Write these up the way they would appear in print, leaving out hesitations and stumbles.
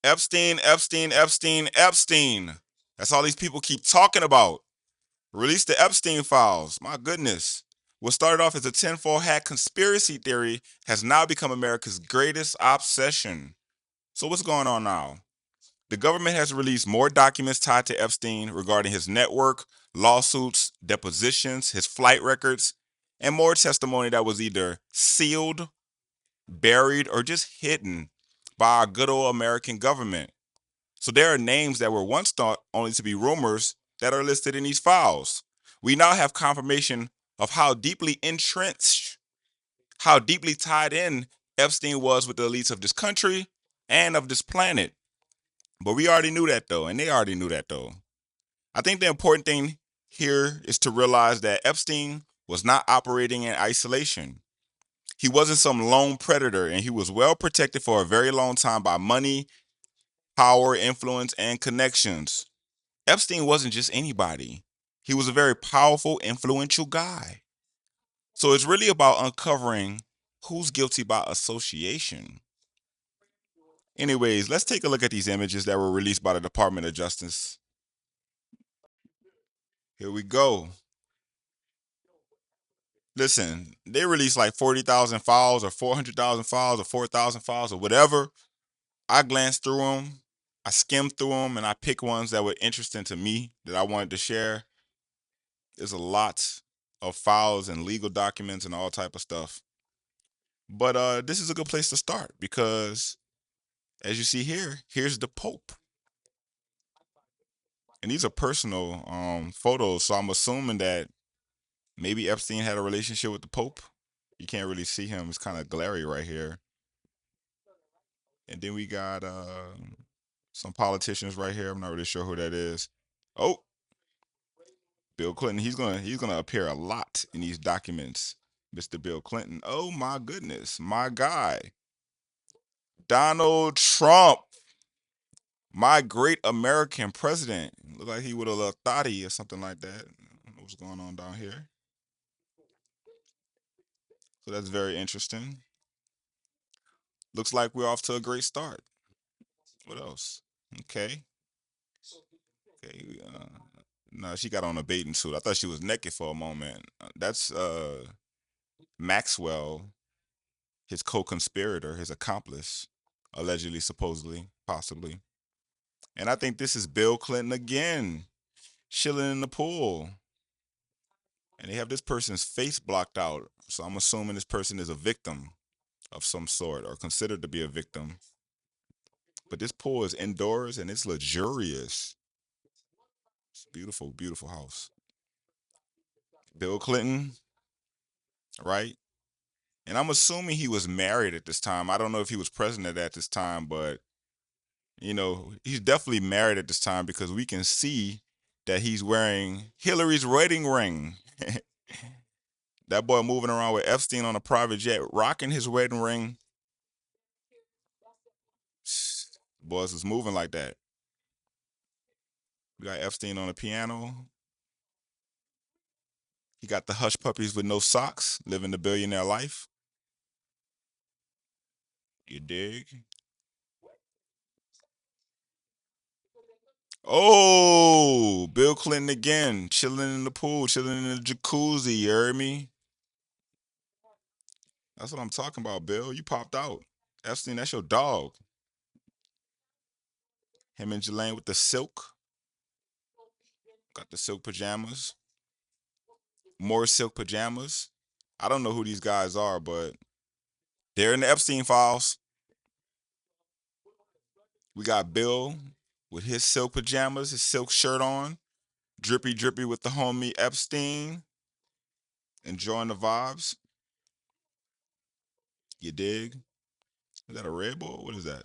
Epstein, Epstein, Epstein, Epstein. That's all these people keep talking about. Release the Epstein Files. My goodness. What started off as a tinfoil hat conspiracy theory has now become America's greatest obsession. So, what's going on now? The government has released more documents tied to Epstein regarding his network, lawsuits, depositions, his flight records, and more testimony that was either sealed, buried, or just hidden by our good old American government. So there are names that were once thought only to be rumors that are listed in these files. We now have confirmation of how deeply entrenched, how deeply tied in Epstein was with the elites of this country and of this planet. But we already knew that though, and they already knew that though. I think the important thing here is to realize that Epstein was not operating in isolation. He wasn't some lone predator, and he was well protected for a very long time by money, power, influence, and connections. Epstein wasn't just anybody. He was a very powerful, influential guy. So it's really about uncovering who's guilty by association. Anyways, let's take a look at these images that were released by the Department of Justice. Here we go. Listen, they released like 40,000 files or 400,000 files or 4,000 files or whatever. I glanced through them, I skimmed through them, and I picked ones that were interesting to me that I wanted to share. There's a lot of files and legal documents and all type of stuff. But this is a good place to start because, as you see here, here's the Pope, and these are personal photos. So I'm assuming that maybe Epstein had a relationship with the Pope. You can't really see him; it's kind of glary right here. And then we got some politicians right here. I'm not really sure who that is. Oh, Bill Clinton. He's gonna appear a lot in these documents. Mr. Bill Clinton. Oh my goodness, my guy, Donald Trump. My great American president. Look like he would have loved Thotty or something like that. I don't know what's going on down here. So that's very interesting. Looks like we're off to a great start. What else? Okay. Okay. No, she got on a bathing suit. I thought she was naked for a moment. That's Maxwell, his co-conspirator, his accomplice, allegedly, supposedly, possibly. And I think this is Bill Clinton again, chilling in the pool. And they have this person's face blocked out. So I'm assuming this person is a victim of some sort or considered to be a victim. But this pool is indoors and it's luxurious. It's a beautiful, beautiful house. Bill Clinton, right? And I'm assuming he was married at this time. I don't know if he was president at this time, but he's definitely married at this time because we can see that he's wearing Hillary's wedding ring. That boy moving around with Epstein on a private jet, rocking his wedding ring. Boys is moving like that. We got Epstein on the piano. He got the hush puppies with no socks, living the billionaire life. You dig? Oh, Bill Clinton again, chilling in the pool, chilling in the jacuzzi. You heard me? That's what I'm talking about, Bill. You popped out. Epstein, that's your dog. Him and Jelaine with the silk. Got the silk pajamas. More silk pajamas. I don't know who these guys are, but they're in the Epstein files. We got Bill with his silk pajamas, his silk shirt on, drippy drippy with the homie Epstein, enjoying the vibes. You dig? Is that a Red Bull? What is that?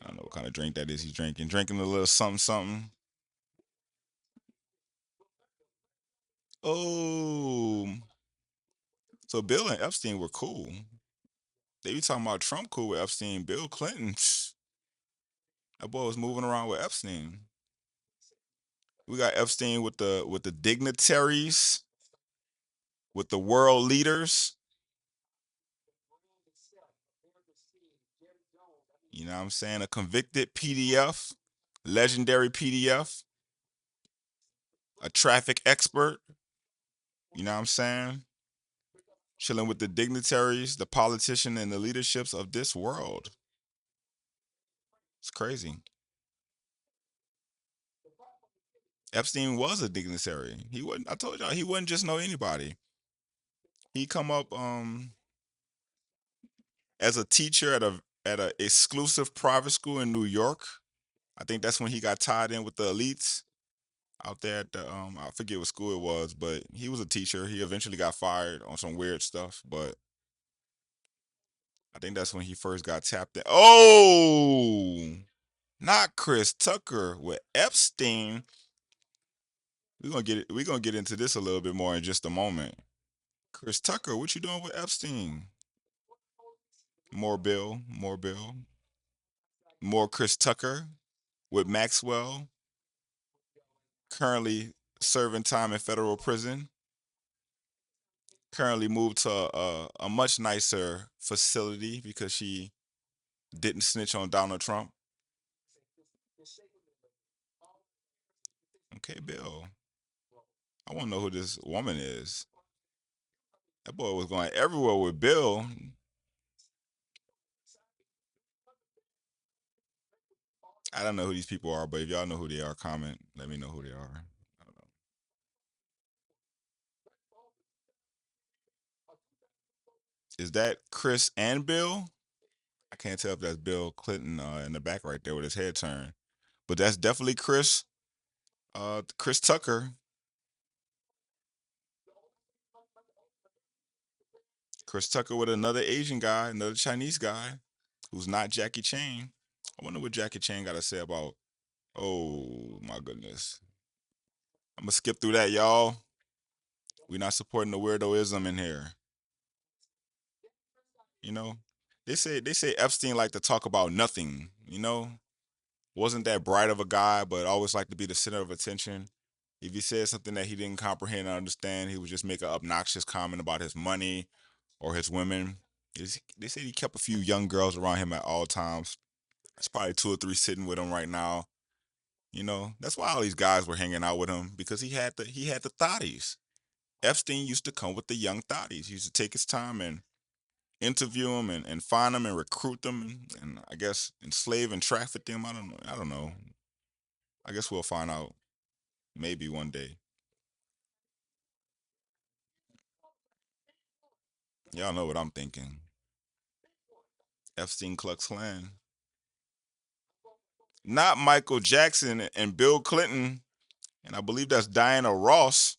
I don't know what kind of drink that is he's drinking. Drinking a little something something. Oh, so Bill and Epstein were cool. They be talking about Trump cool with Epstein. Bill Clinton, that boy was moving around with Epstein. We got Epstein with the dignitaries, with the world leaders. You know what I'm saying? A convicted PDF, legendary PDF, a traffic expert. You know what I'm saying? Chilling with the dignitaries, the politicians, and the leaderships of this world. It's crazy. Epstein was a dignitary. He wasn't. I told y'all he wasn't just know anybody. He come up as a teacher at a exclusive private school in New York. I think that's when he got tied in with the elites out there at the I forget what school it was, but he was a teacher. He eventually got fired on some weird stuff, but I think that's when he first got tapped in. Oh, not Chris Tucker with Epstein. We're gonna get into this a little bit more in just a moment. Chris Tucker, what you doing with Epstein? More Bill, more Bill, more Chris Tucker with Maxwell, currently serving time in federal prison. Currently moved to a much nicer facility because she didn't snitch on Donald Trump. Okay, Bill. I want to know who this woman is. That boy was going everywhere with Bill. I don't know who these people are, but if y'all know who they are, comment. Let me know who they are. I don't know. Is that Chris and Bill? I can't tell if that's Bill Clinton in the back right there with his head turned, but that's definitely Chris. Chris Tucker. Chris Tucker with another Asian guy, another Chinese guy, who's not Jackie Chan. I wonder what Jackie Chan got to say about. Oh my goodness. I'm gonna skip through that, y'all. We're not supporting the weirdoism in here. You know, they say Epstein liked to talk about nothing. You know, wasn't that bright of a guy, but always liked to be the center of attention. If he said something that he didn't comprehend or understand, he would just make an obnoxious comment about his money or his women. They said he kept a few young girls around him at all times. There's probably two or three sitting with him right now. You know, that's why all these guys were hanging out with him because he had the thotties. Epstein used to come with the young thotties. He used to take his time and interview them and find them and recruit them and I guess enslave and traffic them. I don't know. I don't know. I guess we'll find out maybe one day. Y'all know what I'm thinking. Epstein Klux Klan. Not Michael Jackson and Bill Clinton. And I believe that's Diana Ross.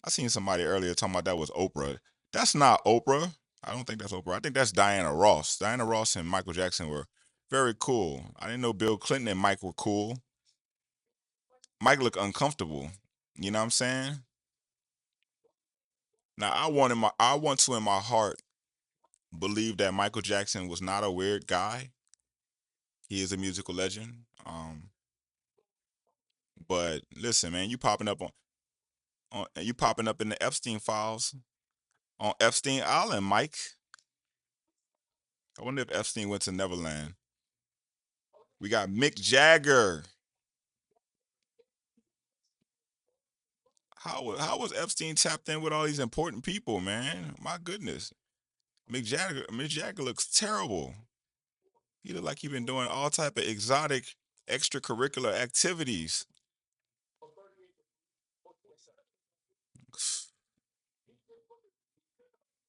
I seen somebody earlier talking about that was Oprah. That's not Oprah. I don't think that's Oprah. I think that's Diana Ross. Diana Ross and Michael Jackson were very cool. I didn't know Bill Clinton and Mike were cool. Mike looked uncomfortable. You know what I'm saying? Now I want to in my heart believe that Michael Jackson was not a weird guy. He is a musical legend. But listen, man, you popping up in the Epstein files on Epstein Island, Mike. I wonder if Epstein went to Neverland. We got Mick Jagger. How was Epstein tapped in with all these important people, man? My goodness. Mick Jagger looks terrible. He look like he been doing all type of exotic extracurricular activities.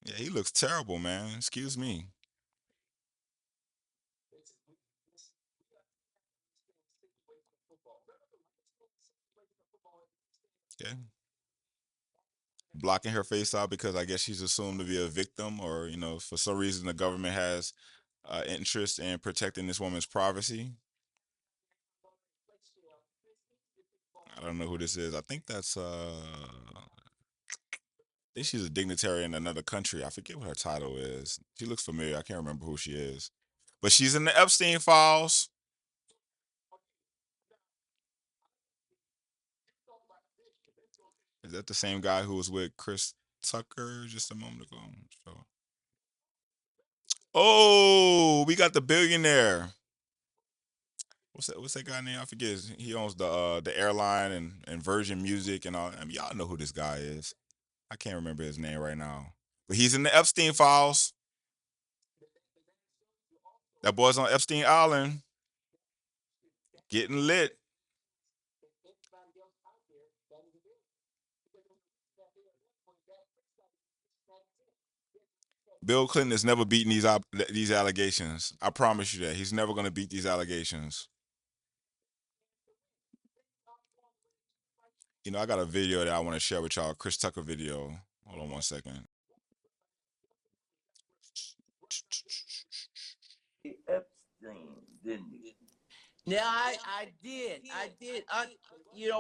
Yeah, he looks terrible, man. Excuse me. Okay. Blocking her face out because I guess she's assumed to be a victim, or for some reason the government has interest in protecting this woman's privacy. I don't know who this is. I think that's I think she's a dignitary in another country. I forget what her title is. She looks familiar. I can't remember who she is. But she's in the Epstein files. Is that the same guy who was with Chris Tucker just a moment ago? So Oh, we got the billionaire. What's that guy name? I forget. He owns the airline and Virgin Music and all. I mean, y'all know who this guy is. I can't remember his name right now, but he's in the Epstein files. That boy's on Epstein Island, getting lit. Bill Clinton has never beaten these allegations. I promise you that he's never going to beat these allegations. You know, I got a video that I want to share with y'all. Chris Tucker video. Hold on one second. Epstein, didn't you? Yeah, I did. I did.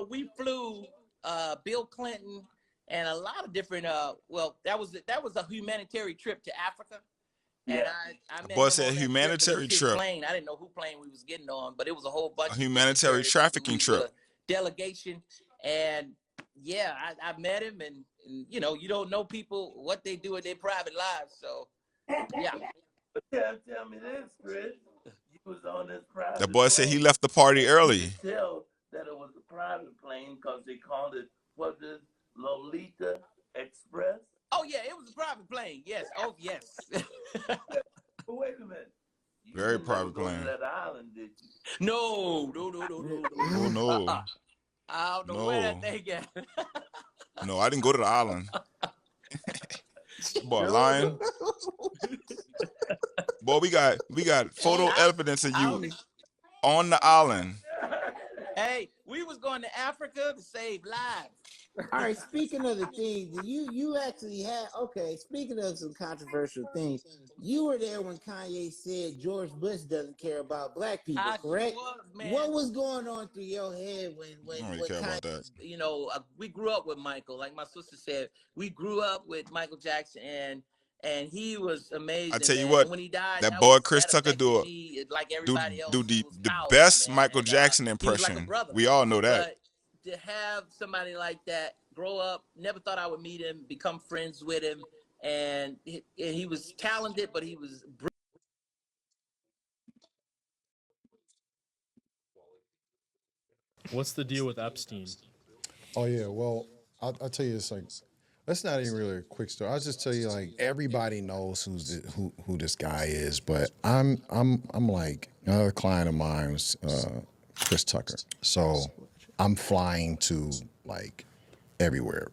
We flew Bill Clinton and a lot of different. Well, that was a humanitarian trip to Africa, and Yeah. I The met boy him said on that trip. It was humanitarian his trip, plane. I didn't know who plane we was getting on, but it was a whole bunch a of humanitarian dignitaries. trafficking We trip. were a delegation, and yeah, I met him, and you don't know people what they do in their private lives, so yeah. But tell me this, Chris. You was on this The private boy said he plane. left the party You early. could tell that it was a private plane because they called it, what is Lolita Express? Oh yeah, it was a private plane. Yes. Oh yes. But wait a minute. You Very didn't never private go to plane. that island, did you? No. Oh no, I don't know where that no, thing at. no! I didn't go to the island. Boy, lying. Boy, we got photo evidence of I you only, on the island. hey, we was going to Africa to save lives. All right, speaking of the thing, you actually had speaking of some controversial things, you were there when Kanye said George Bush doesn't care about black people, I sure correct? was, man. What was going on through your head I don't really care Kanye? about that. We grew up with Michael. Like my sister said, we grew up with Michael Jackson, and he was amazing, I tell you man. what, And when he died, that boy Chris that Tucker affected me like everybody else. It was the powerful, best man. Michael And Jackson he was like a impression. brother. We all know that. But to have somebody like that grow up, never thought I would meet him, become friends with him, and he was talented, but he was What's the deal with Epstein? Oh yeah, well, I'll tell you, it's like that's not even really a quick story. I'll just tell you, like, everybody knows who this guy is, but I'm like, another client of mine was Chris Tucker, so I'm flying to like everywhere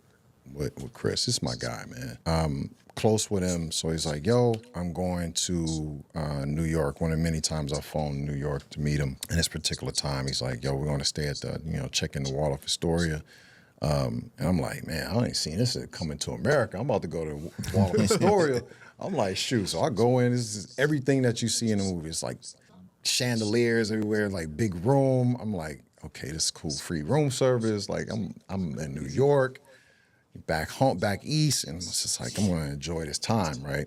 with Chris. This is my guy, man. I'm close with him, so he's like, yo, I'm going to New York. One of the many times I've flown to New York to meet him. And this particular time, he's like, yo, we're going to stay at the, check in the Waldorf Astoria. And I'm like, man, I ain't seen this coming to America. I'm about to go to Waldorf Astoria. I'm like, shoot. So I go in. This is everything that you see in the movie. It's like chandeliers everywhere, like big room. I'm like, okay, this is cool. Free room service. Like I'm in New York, back home, back east, and it's just like I'm gonna enjoy this time, right?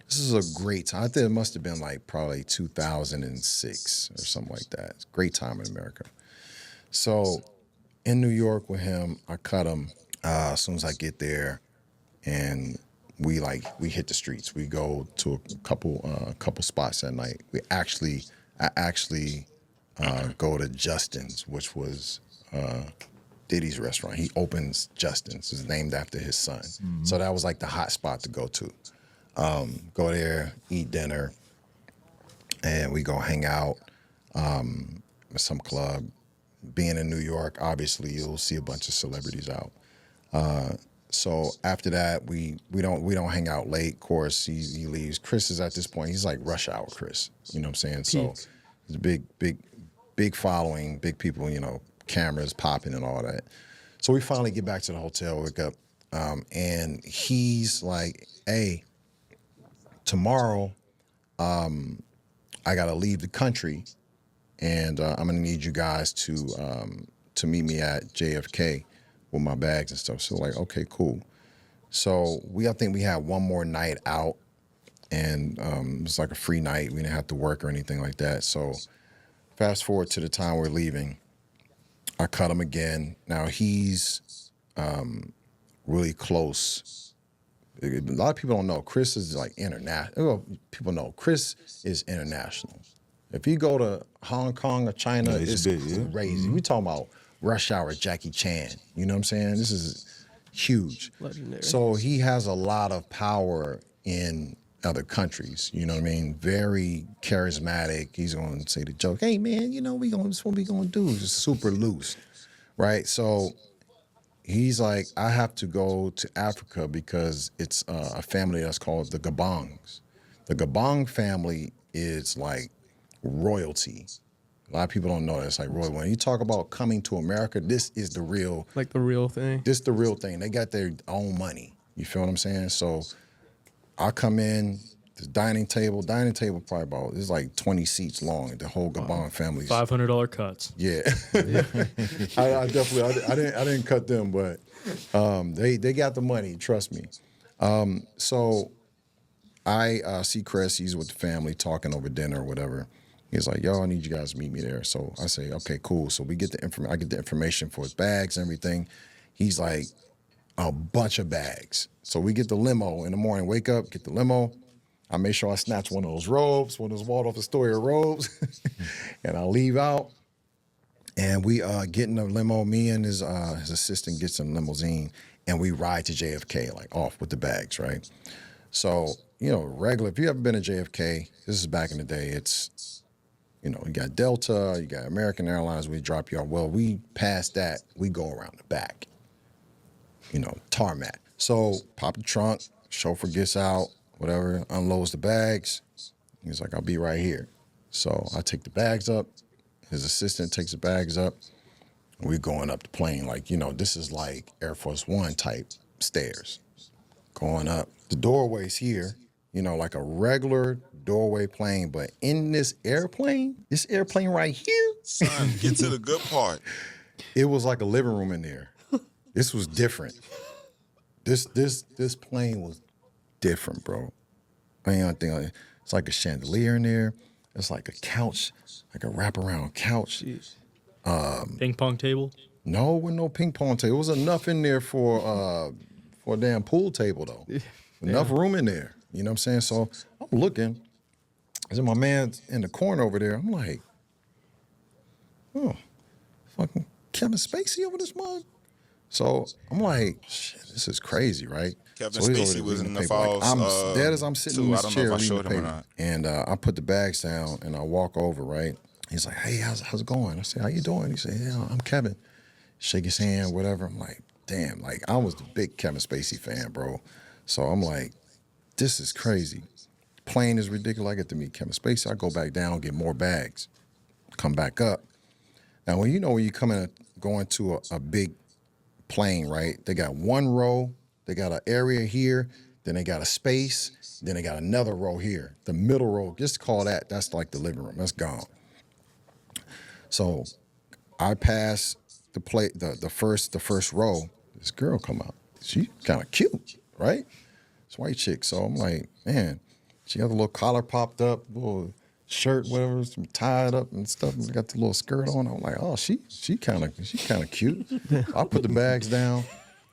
This is a great time. I think it must have been like probably 2006 or something like that. It's a great time in America. So in New York with him, I cut him as soon as I get there, and we hit the streets. We go to a couple spots at night. I actually go to Justin's, which was Diddy's restaurant. He opens Justin's. It's named after his son. Mm-hmm. So that was like the hot spot to go to. Go there, eat dinner, and we go hang out at some club. Being in New York, obviously you'll see a bunch of celebrities out. So after that, we don't hang out late. Of course, he leaves. Chris is at this point, he's like rush hour Chris. You know what I'm saying? So he's a big following, big people, cameras popping and all that. So we finally get back to the hotel, wake up, and he's like, hey, tomorrow I gotta leave the country, and I'm gonna need you guys to meet me at JFK with my bags and stuff. So like, okay, cool. So I think we had one more night out, and it was like a free night. We didn't have to work or anything like that. So fast forward to the time we're leaving, I cut him again. Now he's really close A lot of people don't know Chris is like international. Well, people know Chris is international. If you go to Hong Kong or China, Yeah, he's it's big, yeah. crazy. We talking about Rush Hour Jackie Chan. You know what I'm saying? This is huge. Legendary. So he has a lot of power in other countries. You know what I mean? Very charismatic. He's going to say the joke, hey, man, you know, this what we going to do. Just super loose, right? So he's like, I have to go to Africa because it's a family that's called the Gabongs. The Gabong family is like royalty. A lot of people don't know that. It's like royal. When you talk about coming to America, this is the real. Like the real thing. This the real thing. They got their own money. You feel what I'm saying? So I come in, the dining table probably about, it's like 20 seats long. The whole Gabon family's. $500 cuts. Yeah. I definitely, I didn't cut them, but they got the money, trust me. So I see Chris, he's with the family talking over dinner or whatever. He's like, yo, I need you guys to meet me there. So I say, okay, cool. So we get the information. I get the information for his bags and everything. He's like, a bunch of bags. So we get the limo in the morning, wake up, get the limo. I make sure I snatch one of those robes, one of those Waldorf Astoria robes, and I leave out. And we get in the limo. Me and his assistant gets in the limousine, and we ride to JFK, like off with the bags, right? So, you know, regular, if you ever been to JFK, this is back in the day, it's, you know, you got Delta, you got American Airlines, we drop you off. Well, we pass that, we go around the back, you know, tarmac. So pop the trunk, chauffeur gets out, whatever, unloads the bags. He's like, I'll be right here. So I take the bags up. His assistant takes the bags up. We're going up the plane. Like, you know, this is like Air Force One type stairs. Going up. The doorway's here, you know, like a regular doorway plane. But in this airplane right here, Son, get to the good part. it was like a living room in there. This was different. This plane was different, bro. I mean, I think it's like a chandelier in there. It's like a couch, like a wraparound couch. Ping pong table? No, with no ping pong table. It was enough in there for a damn pool table, though. Enough room in there. You know what I'm saying? So I'm looking. There's my man in the corner over there. I'm like, oh, fucking Kevin Spacey over this mug. So I'm like, shit, this is crazy, right? Kevin so Spacey was in the files. I'm dead as I'm sitting in I this don't chair know if I reading showed the him or paper. not. And I put the bags down and I walk over, right? He's like, hey, how's it going? I said, how you doing? He said, yeah, I'm Kevin. Shake his hand, whatever. I'm like, damn, like I was the big Kevin Spacey fan, bro. So I'm like, this is crazy. Plane is ridiculous. I get to meet Kevin Spacey. I go back down, get more bags, come back up. Now, when you come in, going to a big plane, right? They got one row, they got an area here, then they got a space, then they got another row here. The middle row, just call that's like the living room. That's gone. So I pass the first row. This girl come out. She kind of cute, right? This white chick. So I'm like, man, she got the little collar popped up, little shirt, whatever, tied up and stuff. And got the little skirt on. I'm like, oh, she kind of cute. I put the bags down,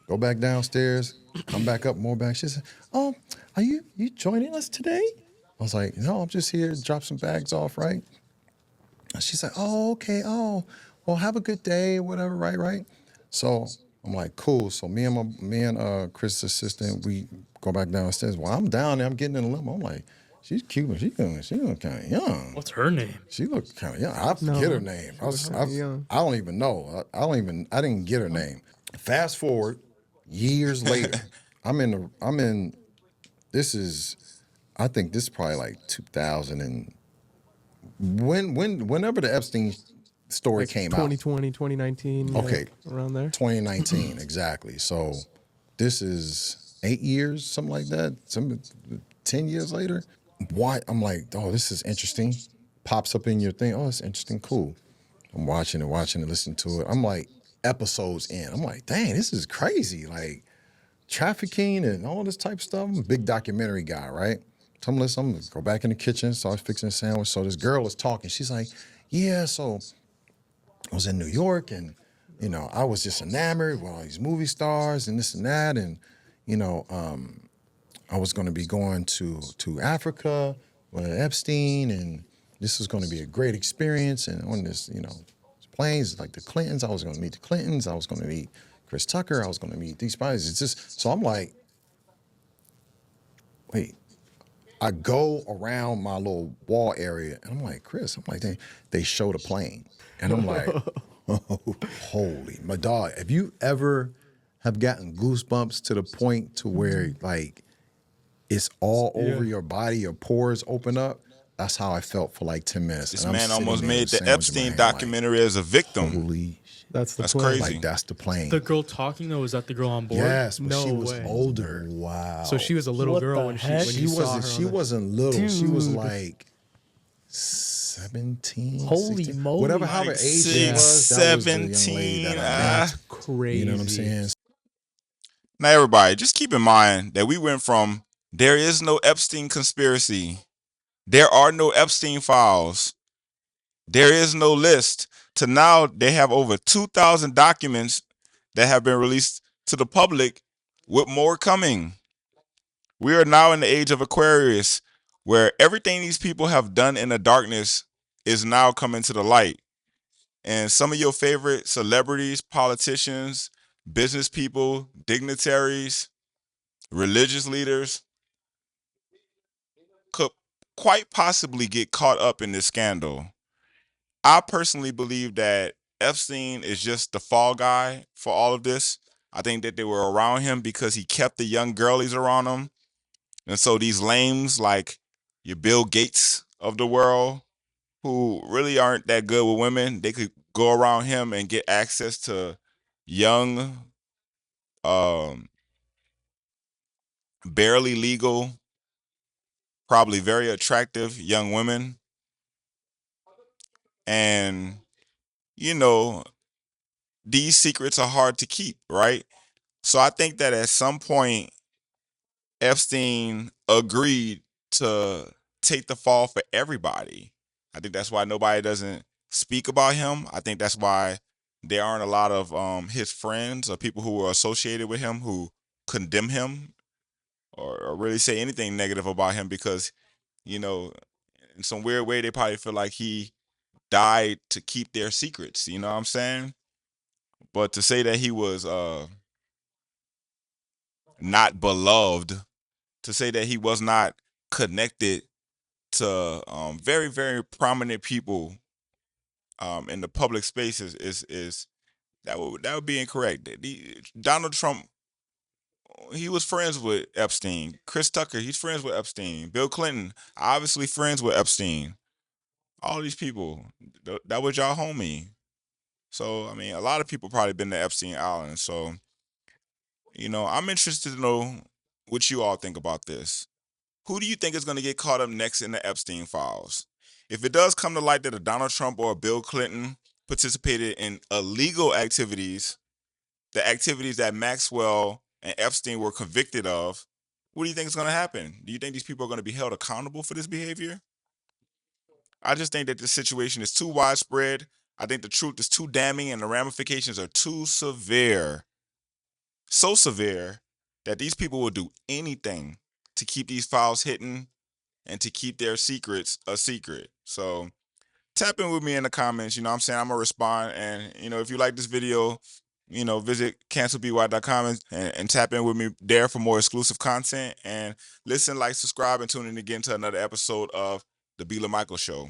go back downstairs, come back up, more bags. She said, oh, are you joining us today? I was like, no, I'm just here to drop some bags off, right? And she's like, oh, okay. Oh, well, have a good day, whatever, right? So I'm like, cool. So me and Chris' assistant, we go back downstairs. Well, I'm down there. I'm getting in the limo. I'm like, she's cute, but she look kind of young. What's her name? She looked kind of young. I forget her name. I don't even know. I didn't get her name. Fast forward, years later, I think this is probably like 2000 and whenever the Epstein story Like came 2020, 2019. Okay. Around there. 2019, exactly. So this is 8 years, something like that. 10 years later. Why? I'm like, oh, this is interesting. Pops up in your thing. Oh, it's interesting. Cool. I'm watching it, listening to it. I'm like episodes in. I'm like, dang, this is crazy. Like trafficking and all this type of stuff. I'm a big documentary guy, right? So I'm gonna go back in the kitchen, start fixing a sandwich. So this girl is talking. She's like, yeah, so I was in New York and, you know, I was just enamored with all these movie stars and this and that. And, you know, I was going to be going to Africa with Epstein, and this was going to be a great experience. And on this, planes like the Clintons, I was going to meet the Clintons. I was going to meet Chris Tucker. I was going to meet these guys. It's just so I'm like, wait. I go around my little wall area, and I'm like, Chris, I'm like, they showed a plane, and I'm like, oh, holy, my dog. Have you ever have gotten goosebumps to the point to where like it's all over your body, your pores open up? That's how I felt for like 10 minutes. This And I'm man sitting almost there made with a the sandwich in my Epstein hand, like, documentary as a victim. holy shit. That's the That's plane. crazy. Like that's the plane. The girl talking though, is that the girl on board? Yes, but No she was way. older. Wow. So she was a little What girl the when she heck? when She you saw her. wasn't. She on the- wasn't little. She was Dude. like 17, Holy 16, moly. whatever, however Like age she was. That was the young lady 17, that I That's met. crazy. You know what I'm saying? Now, everybody, just keep in mind that we went from there is no Epstein conspiracy, there are no Epstein files, there is no list, to now they have over 2,000 documents that have been released to the public, with more coming. We are now in the age of Aquarius, where everything these people have done in the darkness is now coming to the light. And some of your favorite celebrities, politicians, business people, dignitaries, religious leaders could quite possibly get caught up in this scandal. I personally believe that Epstein is just the fall guy for all of this. I think that they were around him because he kept the young girlies around him. And so these lames like your Bill Gates of the world, who really aren't that good with women, they could go around him and get access to young, um, barely legal, probably very attractive young women. And, you know, these secrets are hard to keep, right? So I think that at some point, Epstein agreed to take the fall for everybody. I think that's why nobody doesn't speak about him. I think that's why there aren't a lot of his friends or people who were associated with him who condemn him or really say anything negative about him, because, you know, in some weird way, they probably feel like he died to keep their secrets. You know what I'm saying? But to say that he was not beloved, to say that he was not connected to very, very prominent people in the public spaces is that would be incorrect. Donald Trump, he was friends with Epstein. Chris Tucker, he's friends with Epstein. Bill Clinton, obviously friends with Epstein. All these people, that was y'all homie. So I mean, a lot of people probably been to Epstein Island. So I'm interested to know what you all think about this. Who do you think is going to get caught up next in the Epstein files? If it does come to light that a Donald Trump or a Bill Clinton participated in illegal activities, the activities that Maxwell and Epstein were convicted of, what do you think is going to happen? Do you think these people are going to be held accountable for this behavior? I just think that this situation is too widespread. I think the truth is too damning and the ramifications are too severe. So severe that these people will do anything to keep these files hidden and to keep their secrets a secret. So tap in with me in the comments. I'm saying I'm going to respond. And, if you like this video, visit cancelby.com and tap in with me there for more exclusive content. And listen, like, subscribe, and tune in again to another episode of The Bila Michael Show.